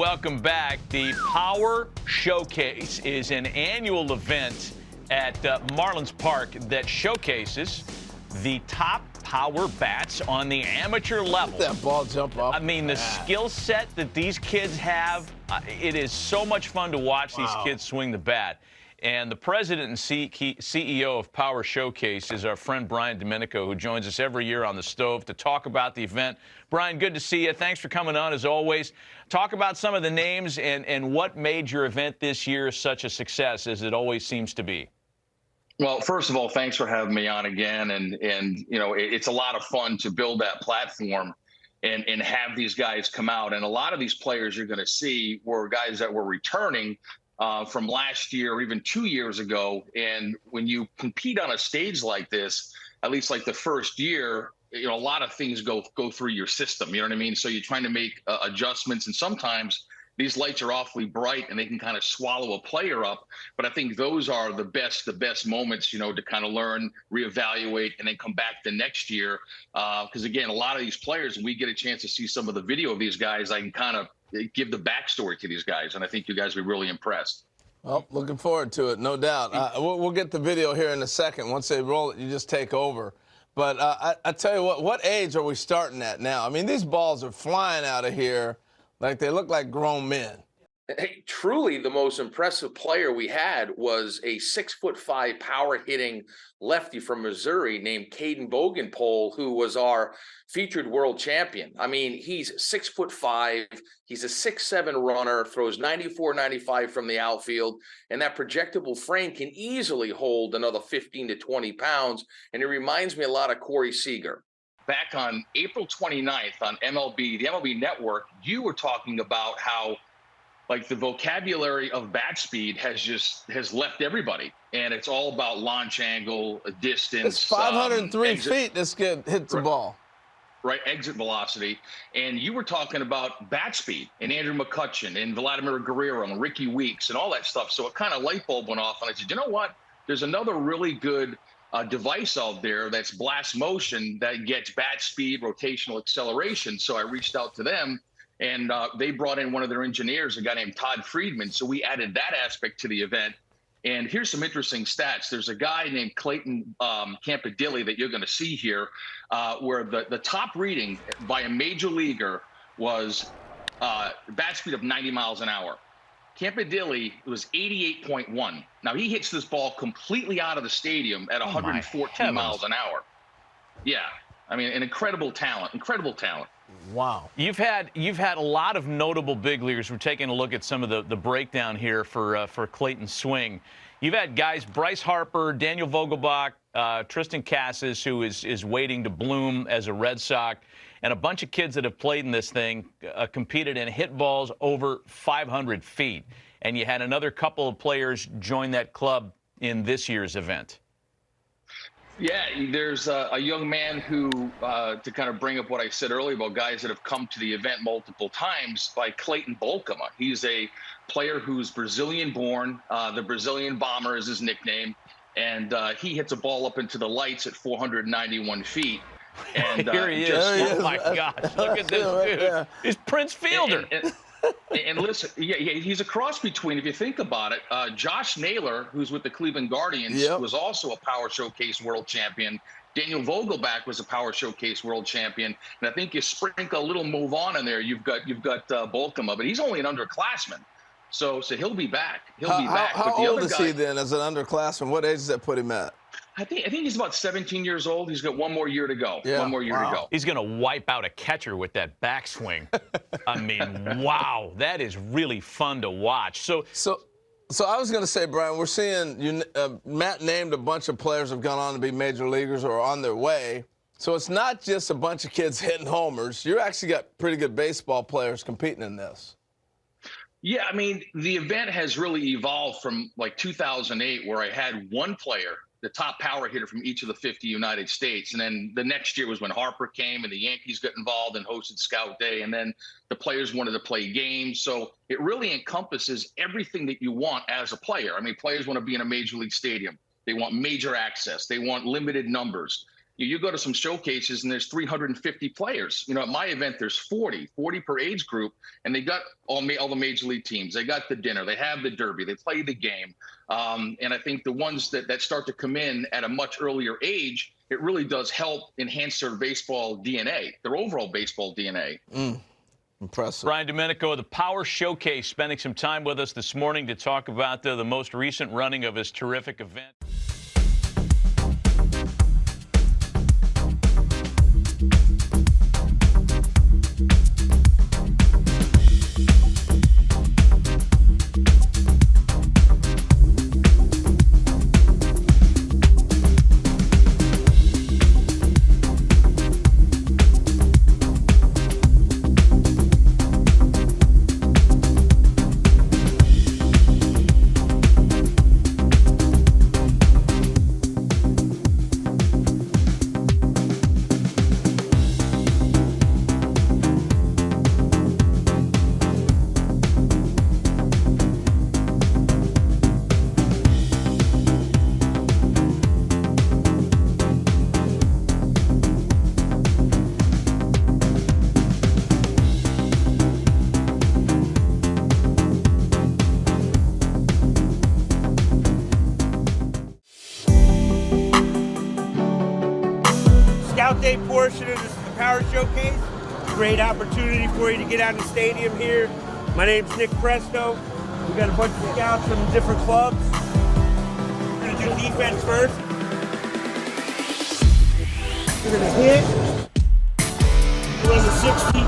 welcome back. The Power Showcase is an annual event at Marlins Park that showcases the top power bats on the amateur level. That ball jump off. I mean, the skill set that these kids have, it is so much fun to watch these kids swing the bat. And the president and CEO of Power Showcase is our friend Brian Domenico, who joins us every year on the stove to talk about the event. Brian, good to see you. Thanks for coming on, as always. Talk about some of the names and what made your event this year such a success, as it always seems to be. Well, first of all, thanks for having me on again. And you know, it's a lot of fun to build that platform and have these guys come out. And a lot of these players you're going to see were guys that were returning from last year or even 2 years ago. And when you compete on a stage like this, at least like the first year, you know, a lot of things go through your system. You know what I mean? So you're trying to make adjustments, and sometimes these lights are awfully bright and they can kind of swallow a player up. But I think those are the best moments, you know, to kind of learn, reevaluate, and then come back the next year. Because again, a lot of these players, when we get a chance to see some of the video of these guys, I can kind of give the backstory to these guys, and I think you guys will be really impressed. Well, looking forward to it, no doubt. We'll get the video here in a second. Once they roll it, you just take over. But I tell you what age are we starting at now? I mean, these balls are flying out of here like they look like grown men. Hey, truly the most impressive player we had was a 6'5" power hitting lefty from Missouri named Jayden Cunningham, who was our featured world champion. I mean, he's 6'5", he's a 6'7" runner, throws 94, 95 from the outfield, and that projectable frame can easily hold another 15 to 20 pounds. And it reminds me a lot of Corey Seager. Back on April 29th on the MLB Network, you were talking about how like the vocabulary of bat speed has left everybody, and it's all about launch angle, distance. It's 503 feet this kid hits the ball. Right, exit velocity. And you were talking about bat speed and Andrew McCutchen and Vladimir Guerrero and Ricky Weeks and all that stuff. So it kind of light bulb went off, and I said, you know what? There's another really good device out there that's blast motion that gets bat speed, rotational acceleration. So I reached out to them, and they brought in one of their engineers, a guy named Todd Friedman. So we added that aspect to the event. And here's some interesting stats. There's a guy named Clayton Campadilli that you're going to see here, where the top reading by a major leaguer was bat speed of 90 miles an hour. Campadilli was 88.1. Now, he hits this ball completely out of the stadium at 114 miles an hour. Yeah, I mean, an incredible talent, Wow. You've had a lot of notable big leaguers. We're taking a look at some of the breakdown here for Clayton's swing. You've had guys, Bryce Harper, Daniel Vogelbach, Tristan Casas, who is waiting to bloom as a Red Sox, and a bunch of kids that have played in this thing, competed and hit balls over 500 feet. And you had another couple of players join that club in this year's event. Yeah, there's a young man who, to kind of bring up what I said earlier about guys that have come to the event multiple times, by Clayton Bolkema. He's a player who's Brazilian-born. The Brazilian Bomber is his nickname. And he hits a ball up into the lights at 491 feet. And here he is. Oh, my gosh. Look at this dude. He's Prince Fielder. And listen, yeah, he's a cross between, if you think about it, Josh Naylor, who's with the Cleveland Guardians, was also a Power Showcase world champion. Daniel Vogelbach was a Power Showcase world champion. And I think you sprinkle a little move on in there, you've got Bolkema, but he's only an underclassman. So he'll be back. He'll be back. How old is he then as an underclassman? What age does that put him at? I think he's about 17 years old. He's got one more year to go. Yeah. One more year to go. He's going to wipe out a catcher with that backswing. I mean, wow, that is really fun to watch. So I was going to say, Brian, we're seeing Matt named a bunch of players have gone on to be major leaguers or are on their way. So it's not just a bunch of kids hitting homers. You actually got pretty good baseball players competing in this. Yeah, I mean, the event has really evolved from like 2008, where I had one player, the top power hitter from each of the 50 United States. And then the next year was when Harper came and the Yankees got involved and hosted Scout Day. And then the players wanted to play games. So it really encompasses everything that you want as a player. I mean, players want to be in a major league stadium. They want major access. They want limited numbers. You go to some showcases and there's 350 players. At my event, there's 40 per age group, and they got all the major league teams. They got the dinner, they have the derby, they play the game. And I think the ones that start to come in at a much earlier age, it really does help enhance their baseball DNA, their overall baseball DNA. Impressive. Brian Domenico of the Power Showcase spending some time with us this morning to talk about the most recent running of his terrific event. Scout Day portion of this Power Showcase. Great opportunity for you to get out in the stadium here. My name's Nick Presto. We got a bunch of scouts from different clubs. We're gonna do defense first. We're gonna hit. Run the 60.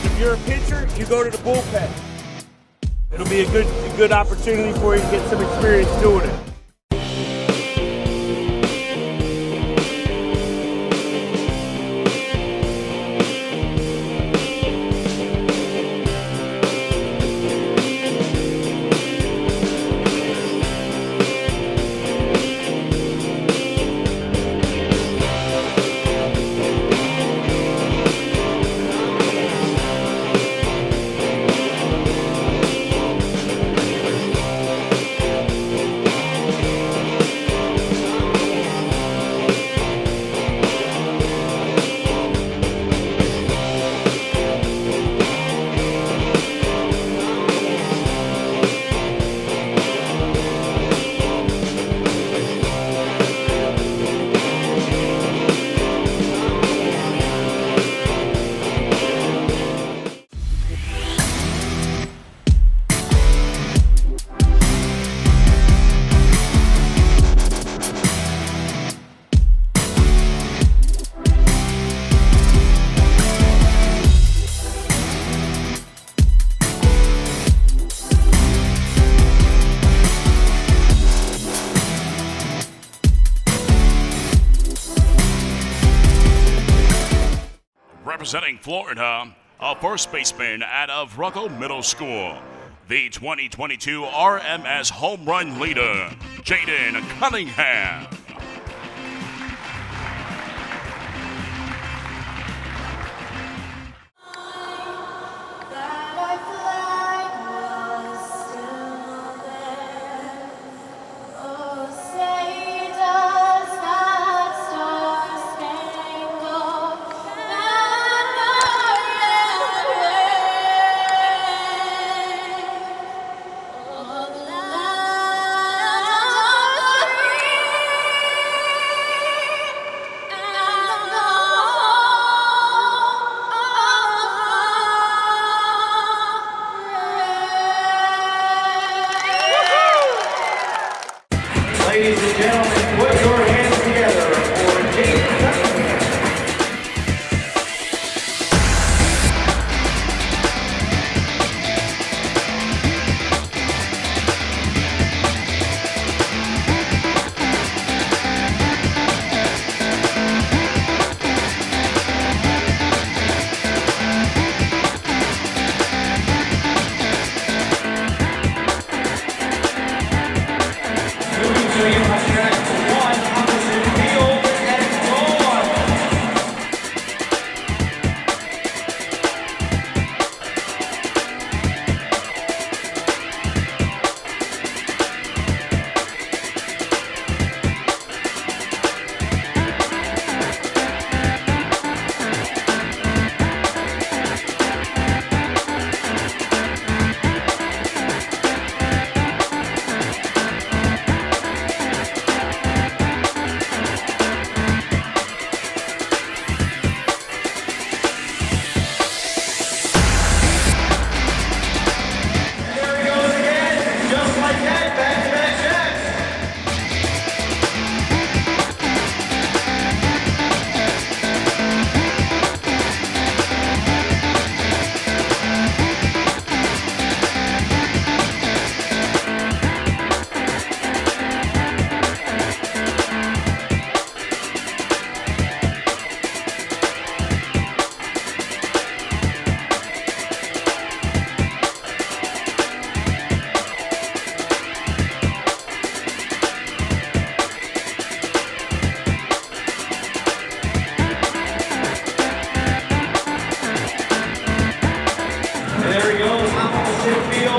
If you're a pitcher, you go to the bullpen. It'll be a good opportunity for you to get some experience doing it. Representing Florida, a first baseman out of Ruckle Middle School, the 2022 RMS home run leader, Jayden Cunningham. Ladies and gentlemen, put your hands together for Jayden Cunningham.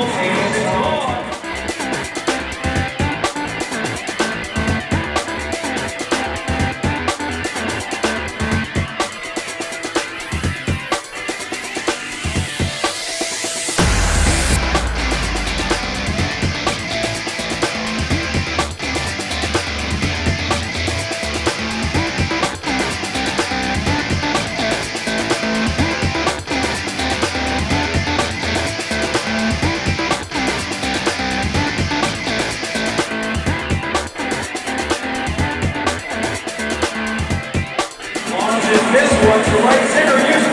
final, and it's on. Launches this one to right center.